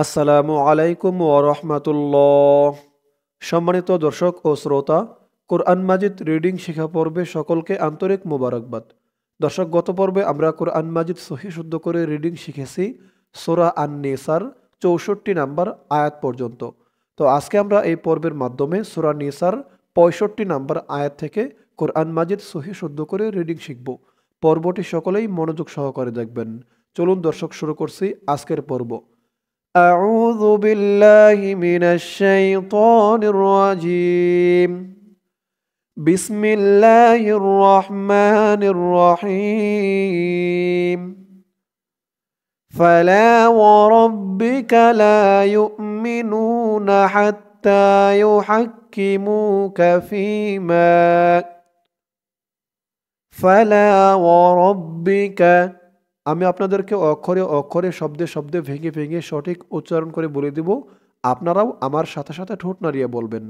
আসসালামু আলাইকুম ওয়া রাহমাতুল্লাহ। সম্মানিত দর্শক ও শ্রোতা, কোরআন মাজিদ রিডিং শিক্ষা পর্বে সকলকে আন্তরিক মোবারকবাদ। দর্শক, গত পর্বে আমরা কোরআন মাজিদ সহি শুদ্ধ করে রিডিং শিখেছি সূরা আন-নিসার ৬৪ নাম্বার আয়াত পর্যন্ত। তো আজকে আমরা এই পর্বের মাধ্যমে সূরা নিসার ৬৫ নাম্বার আয়াত থেকে কোরআন মাজিদ সহি শুদ্ধ করে রিডিং শিখব। পর্বটি সকলেই মনোযোগ সহকারে দেখবেন। চলুন দর্শক, শুরু করছি আজকের পর্ব। أعوذ بالله من الشيطان الرجيم. بسم الله الرحمن الرحيم. فلا وربك لا يؤمنون حتى يحكموك فيما فلا وربك আমি আপনাদেরকে অক্ষরে অক্ষরে শব্দে শব্দে ভেঙে ভেঙে সঠিক উচ্চারণ করে বলে দিব। আপনারাও আমার সাথে সাথে ঠোঁট নাড়িয়ে বলবেন।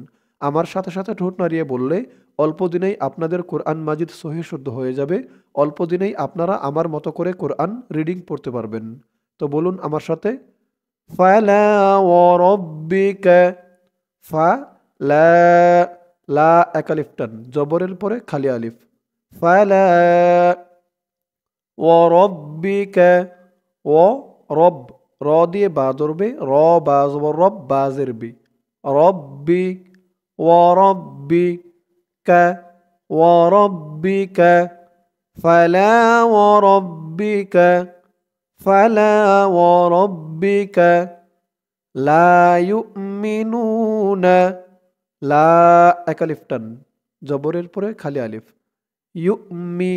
আমার সাথে সাথে ঠোঁট নাড়িয়ে বললে অল্প দিনেই আপনাদের কোরআন মাজিদ সহি শুদ্ধ হয়ে যাবে। অল্প দিনেই আপনারা আমার মতো করে কোরআন রিডিং পড়তে পারবেন। তো বলুন আমার সাথে, ফালা ওয়ারাব্বিকা। ফা লা, লা এক আলিফ টান, জবরের পরে খালি আলিফ। ফালা ওয়ারাব্বিকা। ও রব, র দিয়ে বা ধরবে, র বা জবর রব, বা জেরবি। রব্বি, ওয়ারাব্বিকা, ওয়ারাব্বিকা। ফালা ওয়ারাব্বিকা, ফালা ওয়ারাব্বিকা। লা ইউমিনুনা, লা এক আলিফ টান, জবরের পরে খালি আলিফ। ইউমি,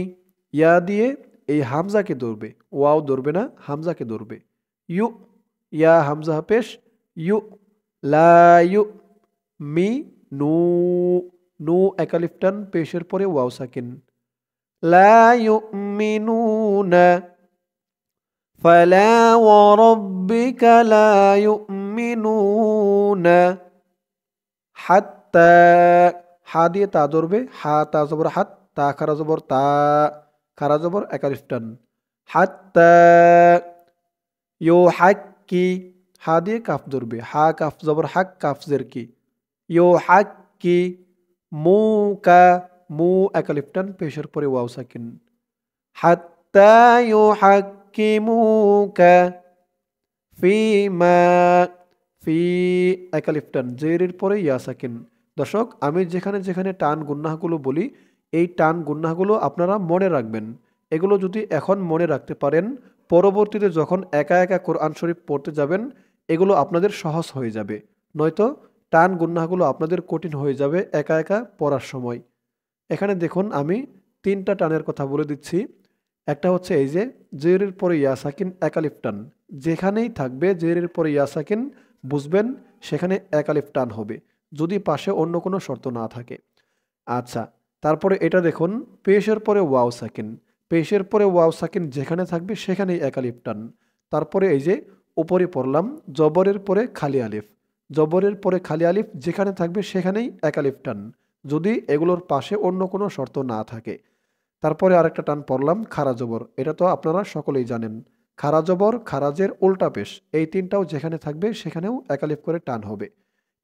ইয়া দিয়ে এই হামজাকে ধরবে, ওয়াও ধরবে না, হামজাকে ধরবে। ইউ, ইয়া হামজা পেশ, ইউ। লা ইউ মি নু, নু এক আলিফ টান, পেশের পরে ওয়াও সাকিন। লা ইউমিনুনা। ফালা ওয়ারাব্বিকা লা ইউমিনুনা হাত্তা, হা দিয়ে তা ধরবে, হা তা জবর হাত, তা খারা জবর তা, খারা জবর এক আলিফ টান। হাত্তা ইউ হাক্কি, হা দিয়ে কাফ ধরবে, হা কাফ জবর হাক, কাফ জের কি। ইউ হাক্কি মু কা, মু এক আলিফ টান, পেশের পরে ওয়াও সাকিন। হাত্তা ইউ হাক্কি মু কা ফিমা, ফি এক আলিফ টান, জেরের পরে ইয়া সাকিন। দর্শক, আমি যেখানে যেখানে টান গুন্নাহগুলো বলি, এই টান গুন্নাহগুলো আপনারা মনে রাখবেন। এগুলো যদি এখন মনে রাখতে পারেন, পরবর্তীতে যখন একা একা কোরআন শরীফ পড়তে যাবেন, এগুলো আপনাদের সহজ হয়ে যাবে। নয়তো টান গুন্নাহগুলো আপনাদের কঠিন হয়ে যাবে একা একা পড়ার সময়। এখানে দেখুন, আমি তিনটা টানের কথা বলে দিচ্ছি। একটা হচ্ছে এই যে জেরের পরে ইয়া সাকিন, এক আলিফ টান। যেখানেই থাকবে জেরের পরে ইয়া সাকিন, বুঝবেন সেখানে এক আলিফ টান হবে, যদি পাশে অন্য কোনো শর্ত না থাকে। আচ্ছা, তারপরে এটা দেখুন, পেশের পরে ওয়াও সাকিন, পেশের পরে ওয়াও সাকিন যেখানে থাকবে সেখানেই এক আলিফ টান। তারপরে এই যে উপরে পড়লাম, জবরের পরে খালি আলিফ, জবরের পরে খালি আলিফ যেখানে থাকবে সেখানেই এক আলিফ টান, যদি এগুলোর পাশে অন্য কোনো শর্ত না থাকে। তারপরে আরেকটা টান পড়লাম, খারা জবর, এটা তো আপনারা সকলেই জানেন। খারা জবর, খারাজের উল্টা পেশ, এই তিনটাও যেখানে থাকবে সেখানেও এক আলিফ করে টান হবে।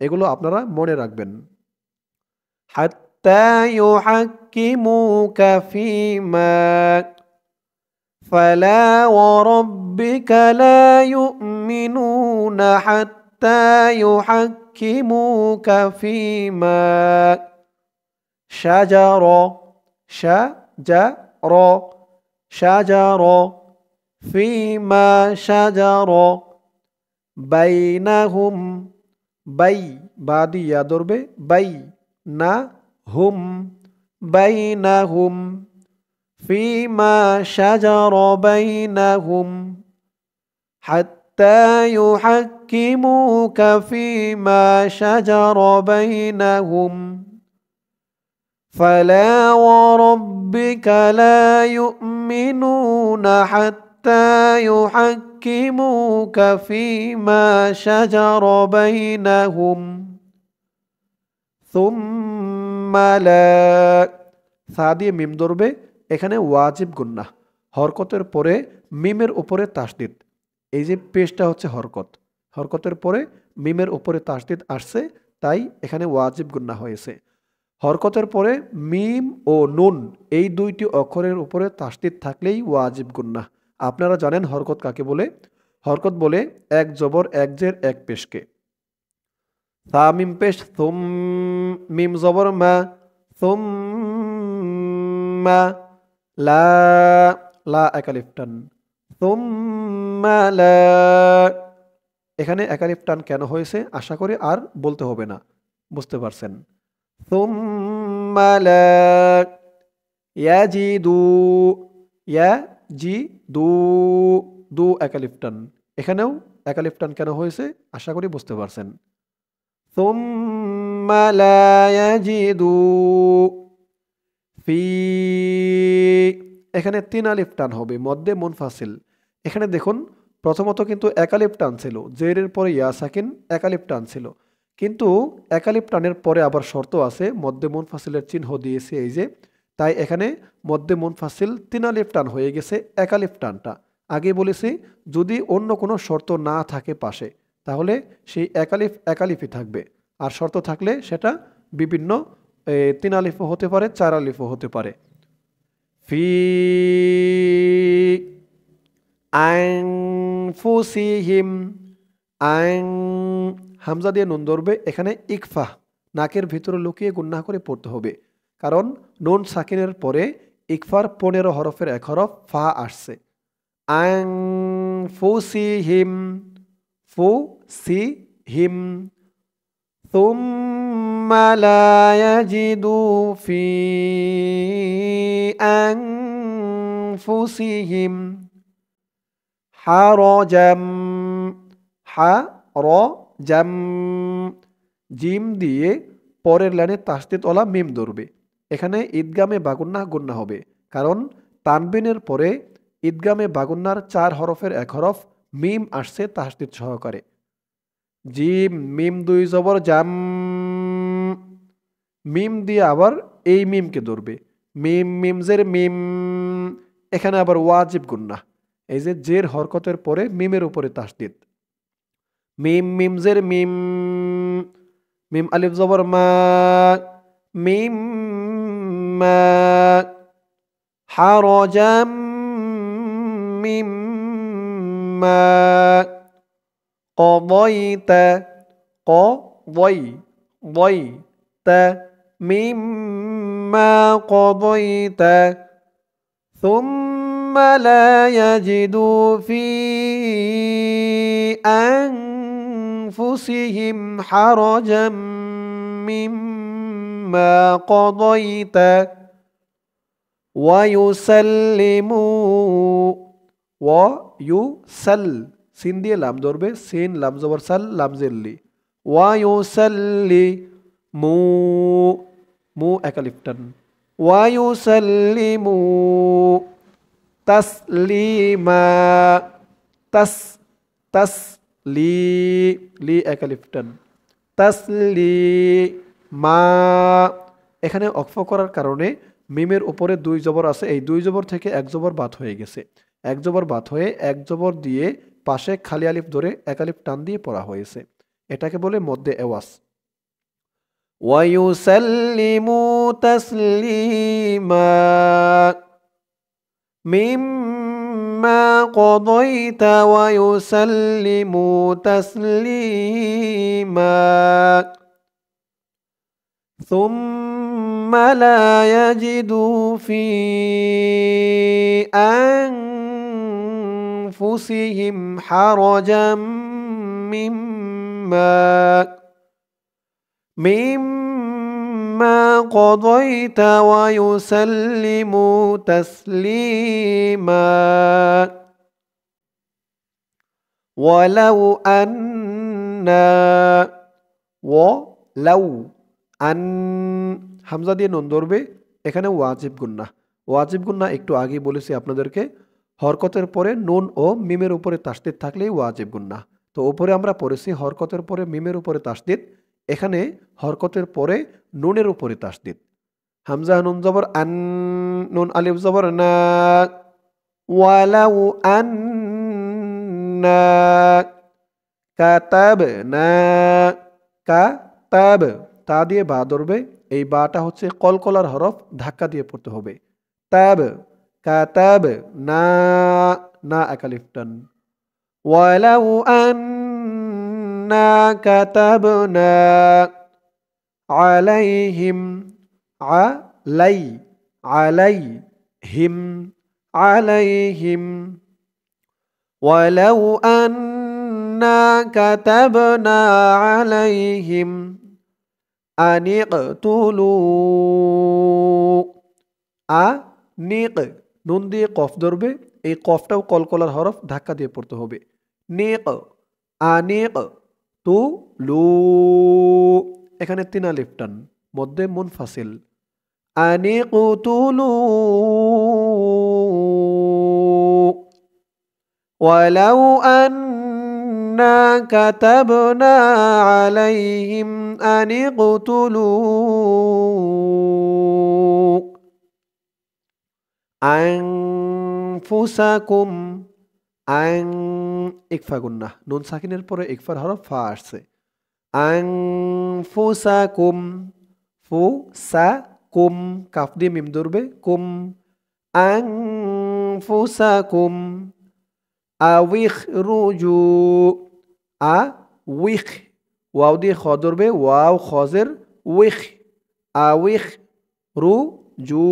এগুলো আপনারা মনে রাখবেন। হাত্তা ইউহাক্কিমুকা ফীমা ফালা ওয়ারাব্বিকা লা ইউমিনুনা হাত্তা ইউহাক্কিমুকা ফীমা শাজারা, শাজার, শাজার, ফিমা শাজার বাইনাহুম, বাই বা দিয়া ধরবে, বাই না হুম, বাইনাহুম ফিমা শাজার বাইনাহুম হাত্তা ইউহাক্কিমুকা ফিমা শাজার বাইনাহুম فلا وربك لا يؤمنون حتى يحكموك فيما شجر بينهم ثم لا, সা দিয়ে মিম ধরবে, এখানে ওয়াজিব গুন্নাহ, হরকতের পরে মিমের উপরে তাসদিদ। এই যে পেশটা হচ্ছে হরকত, হরকতের পরে মিমের উপরে তাসদিদ আসছে, তাই এখানে ওয়াজিব গুন্না হয়েছে। হরকতের পরে মিম ও নুন এই দুইটি অক্ষরের উপরে তাসদিদ থাকলেই ওয়াজিব গুন্না। আপনারা জানেন হরকত কাকে বলে? হরকত বলে এক জবর এক জের এক পেশকে। সা মিম পেশ সুম, মিম জবর মা, সুম্মা, লা, লা একালিফ টান, সুম্মা লা। এখানে একালিফ টান কেন হয়েছে আশা করি আর বলতে হবে না, বুঝতে পারছেন। সুম্মা লা ইয়াজিদু, ইয়াজিদু, দু একালিফ টান। এখানেও একালিফ টান কেন হয়েছে আশা করি বুঝতে পারছেন। সুম্মা লা ইয়াজিদু ফি, এখানে 3 আলিফ টান হবে মধ্যে মুনফাসিল। এখানে দেখুন প্রথমত কিন্তু একালিফ টান ছিল, জেরের পরে ইয়া সাকিন একালিফ টান ছিল, কিন্তু একালিফ টানের পরে আবার শর্ত আছে, মধ্যে মুনফাসিলের চিহ্ন দিয়েছে এই যে, তাই এখানে মধ্যে মুনফাসিল 3 আলিফ টান হয়ে গেছে একালিফ টানটা। আগে বলেছি যদি অন্য কোনো শর্ত না থাকে পাশে তাহলে সেই একালিফ একালিফই থাকবে, আর শর্ত থাকলে সেটা বিভিন্ন 3 আলিফও হতে পারে 4 আলিফও হতে পারে। ফি আনফুসিহিম, আন, হামজা দিয়ে নুন ধরবে, এখানে ইকফা নাকের ভিতরে লুকিয়ে গুন্নাহ করে পড়তে হবে, কারণ নুন সাকিনের পরে ইকফার 15 হরফের এক হরফ ফা আসছে। আনফুসিহিম, ফুসিহিম, সুম্মা লা ইয়াজিদু ফি আনফুসিহিম হারাজাম, হারাজাম, জিম দিয়ে পরের লাইনে তাসদিদ ওয়ালা মিম ধরবে। এখানে ঈদগামে বাগুন্নাহ গুন্না হবে, কারণ তানবিনের পরে ঈদগামে বাগুন্নার 4 হরফের এক হরফ মিম আসছে তাসদিদ সহকারে। জিম মিম 2 জবর জাম, মিম দিয়ে আবার এই মিমকে ধরবে, মিম মিম জের মিম, এখানে আবার ওয়াজিব গুন্না। এই যে জের হরকতের পরে মিমের উপরে তাসদিদ, মিম মিম জের মিম, মিম আলিফ জবর মা, মিম মা, হারাজাম মিম মা, কদাইতা, কদাইতা, মিম্মা কদাইতা, ثم لا يجدوا في أنفسهم حرجا مما قضيت ويسلموا, ওয়ায়ুসাল, সিন দিয়ে লাম ধরবে, সিন লাম জবর সাল লাম জেল্লি, ওয়ায়ুসাল্লি মু, মু একালিফ টান, ওয়ায়ুসাল্লিমু তাসলিমা, তাস, তাসলি, লি একালিফ টান, তাসলিমা। এখানে অক্ফ করার কারণে মিমের উপরে 2 জবর আছে, এই 2 জবর থেকে 1 জবর বাদ হয়ে গেছে, 1 জবর বাদ হয়ে 1 জবর দিয়ে পাশে খালি আলিফ ধরে এক আলিফ টান দিয়ে পড়া হয়েছে, এটাকে বলে মধ্যে এওয়াজ। ওয়ায়ুসাল্লিমু তাসলিমা মিম্মা কদাইতা ওয়ায়ুসাল্লিমু তাসলিমা ثم لا يجدوا في أنفسهم حرجا مما قضيت ويسلموا تسليما ولو أنا, ولو আন, হামজা দিয়ে নুন ধরবে, এখানে ওয়াজিব গুন্না। ওয়াজিব গুন্না একটু আগে বলেছি আপনাদেরকে, হরকতের পরে নুন ও মিমের উপরে তাসদিদ থাকলেই ওয়াজিব গুন্না। তো উপরে আমরা পড়েছি হরকতের পরে মিমের উপরে তাসদিদ, এখানে হরকতের পরে নুনের উপরে তাসদিদ। হামজা নুন জবর আন, নুন আলিফ জবর না, ওয়ালাউ আন্না কাতাবনা কাতাব তা দিয়ে বা ধরবে এই বাটা হচ্ছে কলকলার হরফ ধাক্কা দিয়ে পড়তে হবে তাব কাতাব না না একালিফটান ওয়ালাউ আন্না কাতাবনা আলাইহিম আলাই আলাইহিম আলাইহিম ولو أنا كتبنا عليهم أن اقتلوا নিক নুন দিয়ে কফ ধরবে এই কফটাও কলকলার হরফ ধাক্কা দিয়ে পড়তে হবে নিক আনিক তু লু এখানে তিন আলিফ টান মধ্যে মুনফাসিল আনিক তুলু ولو أنا كتبنا عليهم أن اقتلوا أنفسكم ইকফা গুন্না নুন সাকিনের পরে ইকফার হরফ ফা আসছে আনফুসাকুম ফু সা কুম কাফ দিয়ে মিম ধরবে কুম আনফুসাকুম আউইখ রুজু উইখ ওয়াও দিয়ে খ ধরবে ওয়াও খজের উইখ আউইখ রু জু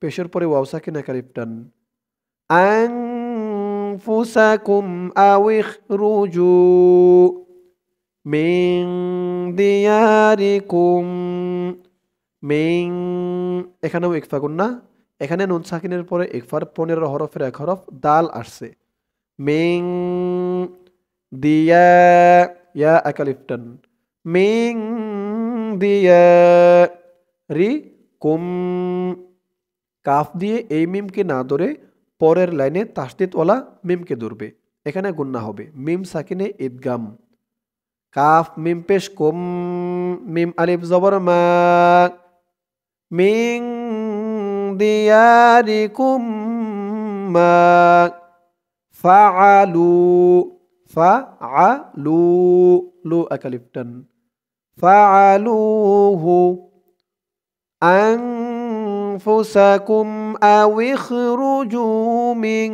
পেশের পরে ওয়াও সাকিন একালিফ টান আনফুসাকুম আউইখ রুজু মিন দিয়ারিকুম মিন এখানেও ইকফা গুন্না এখানে নুন সাকিনের পরে ইকফার 15 হরফের এক হরফ দাল আসছে মিং দিয়া ইয়া একালিফটান মিং দিয়া রি কুম কাফ দিয়ে এই মিমকে না ধরে পরের লাইনে তাসদিদওয়ালা মিমকে ধরবে এখানে গুন্না হবে মিম সাকিনে ইদগাম কাফ মিম পেশ কুম মিম আলিফ জবর মা মিং দিয়ারিকুম মা ফাআলু ফাআলু লু একালিফটান ফাআলুহু أنفسكم أو اخرجوا من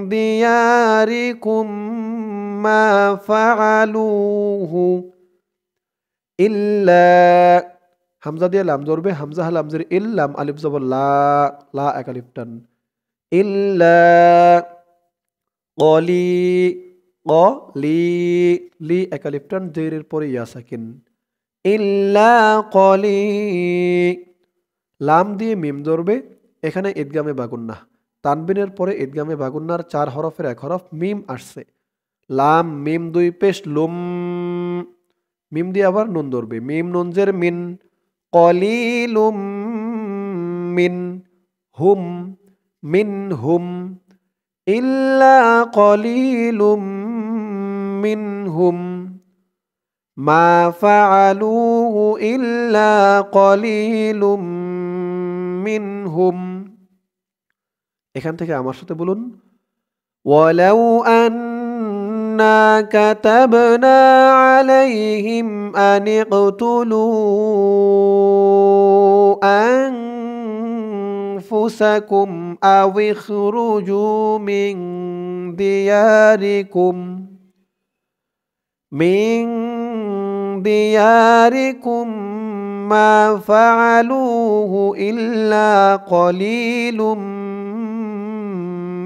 دياركم ما فعلوه إلا হামজা দিয়ে লাম ধরবে হামজা লামজের ইল্লাম আলিফ জবর লা লা একালিফটান ইল্লা কলি কলি লি একালিফটান জেরের পরে ইয়া সাকিন ইল্লা কলি লাম দিয়ে মিম ধরবে এখানে ইদগামে বাগুন্না তানবিনের পরে ইদগামে বাগুন্নার 4 হরফের এক হরফ মিম আসছে লাম মিম দুই পেশ লুম মিম দিয়ে আবার নুন ধরবে মিম নুন জের মিন কলিলুম মিন হুম মিনহুম ইল্লা কলিলুম মিনহুম মা ফাআলুহু ইল্লা কলিলুম মিনহুম এখান থেকে আমার সাথে বলুন ওয়ালাউ আন্না কাতাবনা আলাইহিম আন ইকতুলু আনফুসাকুম আও ইখরুজু মিন দিয়ারিকুম মা ফাআলুহু ইল্লা কলিলুম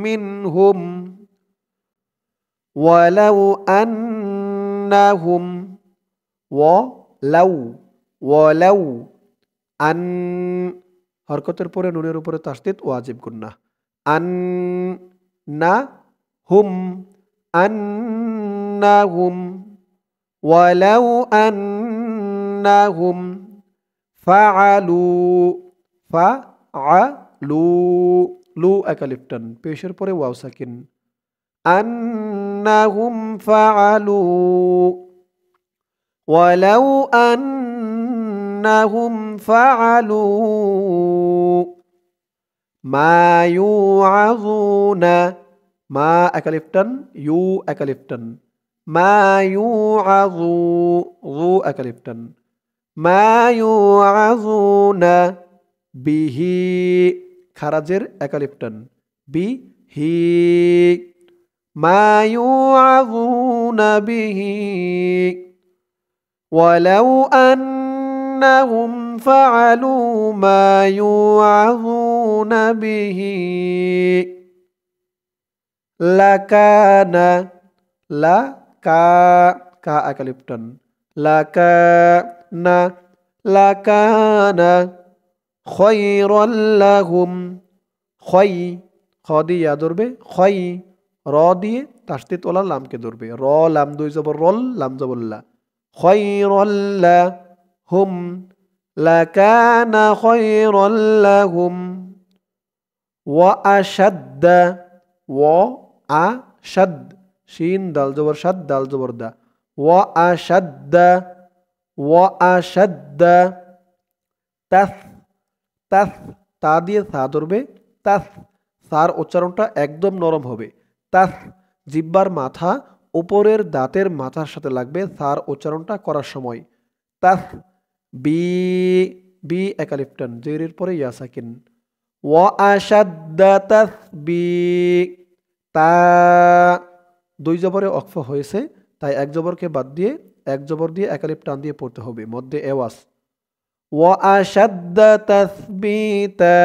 মিনহুম ওয়ালাউ আন্নাহুম ওয়ালাউ আন হরকতের পরে নুনের উপরে তাসদিদ ওয়াজিব গুন্না আন্নাহুম ওয়ালাউ আন্নাহুম ফাআলু লু একালিফটান পেশের পরে ওয়াও সাকিন আন্নাহুম ফাআলু ওয়ালাউ আন্নাহুম ফাআলু মা ইউআযুনা মা একালিফটান ইউ একালিফটান মা ইউআযু যু একালিফটান মা ইউআযুনা বিহি খারাজের একালিফটান বিহি মা ইউআযুনা বিহি ওয়ালাউ আন্নাহুম ফাআলু মা ইউআযুনা বিহি লাকানা লা কা কা একালিফটান লাকানা লাকানা খয়রাল লাহুম খয় খ দিয়ে ইয়া ধরবে খয় র দিয়ে তাসদিদ ওলা লামকে ধরবে র লাম দুই জবর রল লাম জবর লা খয়রাল লাহুম লাকানা খয়রাল লাহুম ওয়া আশাদ্দা ওয়া আশাদ শিন দাল জবর সাদ দাল জবর দা ওয়া আশাদ্দা তাস তাস তা দিয়ে সা ধরবে তাস সার উচ্চারণটা একদম নরম হবে তাস জিব্বার মাথা উপরের দাঁতের মাথার সাথে লাগবে সার উচ্চারণটা করার সময় তাস বি বি একালিফটান জেরের পরে ইয়া সাকিন ওয়া আশাদ্দা তাসবি তা দুই জবরে অক্ফ হয়েছে তাই এক জবরকে বাদ দিয়ে এক জবর দিয়ে একালিফ টান দিয়ে পড়তে হবে মধ্যে এওয়াজ ওয়া আশাদ্দা তাসবিতা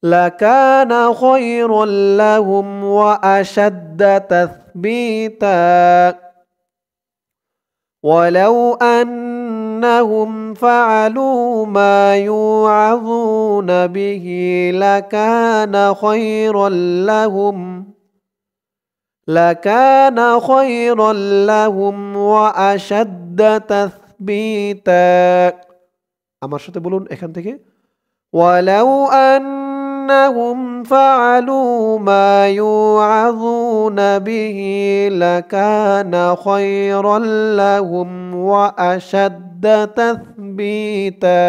লাকানা খায়রাল লাহুম ওয়া আশাদ্দা তাসবিতা ওয়ালাউ أنهم فعلوا ما يوعظون به لكان خيرا لهم وأشد تثبيتا আমার সাথে বলুন এখান থেকে ولو أنهم فعلوا ما يوعظون به لكان خيرا لهم وأشد تثبيتا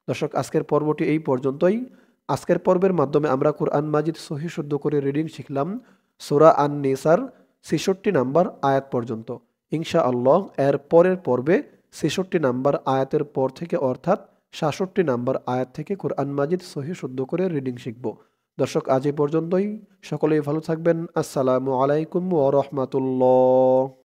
দর্শক আজকের পর্বটি এই পর্যন্তই আজকের পর্বের মাধ্যমে আমরা কুরআন মাজিদ সহিহ শুদ্ধ করে রিডিং শিখলাম সূরা আন-নিসার ৬৬ নম্বর আয়াত পর্যন্ত ইনশাআল্লাহ এর পরের পর্বে ৬৬ নম্বর আয়াতের পর থেকে অর্থাৎ ৬৭ নম্বর আয়াত থেকে কুরআন মাজিদ সহিহ শুদ্ধ করে রিডিং শিখব দর্শক আজ এই পর্যন্তই সকলেই ভালো থাকবেন আসসালামু আলাইকুম ওয়া রাহমাতুল্লাহ